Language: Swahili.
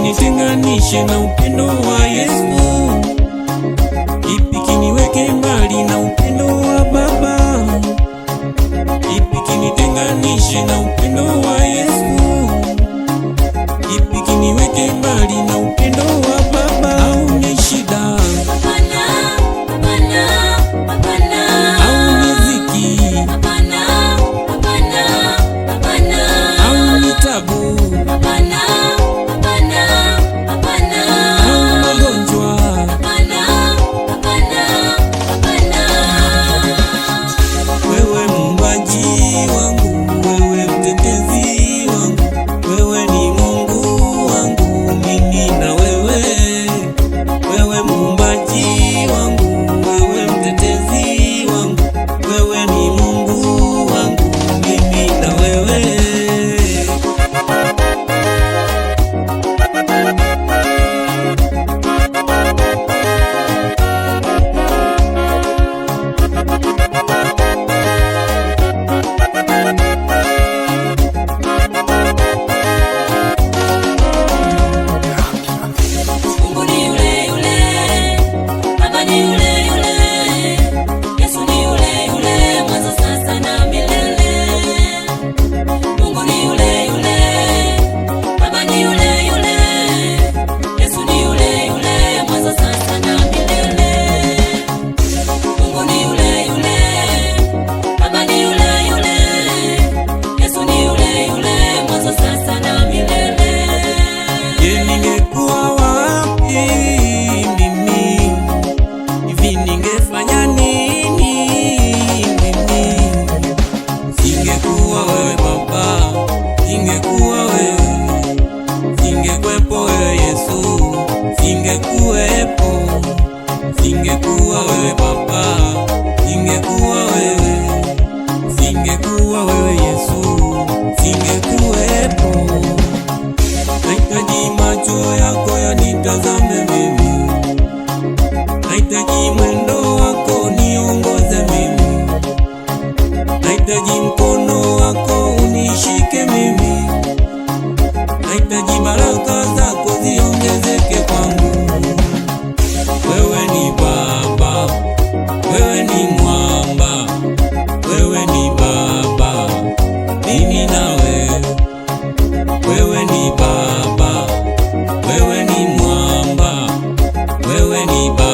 Nitenganishe na upendo wa Yesu, ipi kiniweke mbali na upendo wa Baba? Ipi kinitenganishe na upendo wa Yesu, ipi kiniweke mbali na upendo wa Baba? Au ni shida? Hapana, hapana, hapana. Au ni dhiki? Hapana, hapana, hapana. Au ni tabu? Hapana, hapana, hapana. Au magonjwa? Hapana, hapana, hapana. Wewe muumbaji wangu, wewe mtetezi wangu, wewe ni Mungu wangu, mimi na wewe. Wewe muumbaji wangu, wewe mtetezi wangu, wewe ni Mungu wangu, mimi na wewe. Mungu ni yule yule, Baba ni yule yule, Yesu ni yule yule, mwanzo sasa na milele. Mungu ni yule yule, Baba ni yule yule, Yesu ni yule yule, mwanzo sasa na milele. Mungu ni yule yule, Baba ni yule yule, Yesu ni yule yule, mwanzo sasa na milele. Je, ningekuwa wapi mimi? Hivi ningefanya nini mimi? Singekuwa wewe Baba, singekuwa wewe, singekuwepo wewe Yesu, singekuwepo. Singekuwa wewe Baba, singekuwa wewe, singekuwa wewe Yesu, singekuwepo. Nahitaji macho yako yanitazame mimi, nahitaji mwendo wako niongoze mimi, nahitaji mkono wako unishike mimi, nahitaji baraka zako ziongezeke kwangu. Wewe ni Baba, wewe ni mwamba, wewe ni Baba, mimi na wewe. Wewe ni Baba, wewe ni mwamba, wewe ni Baba.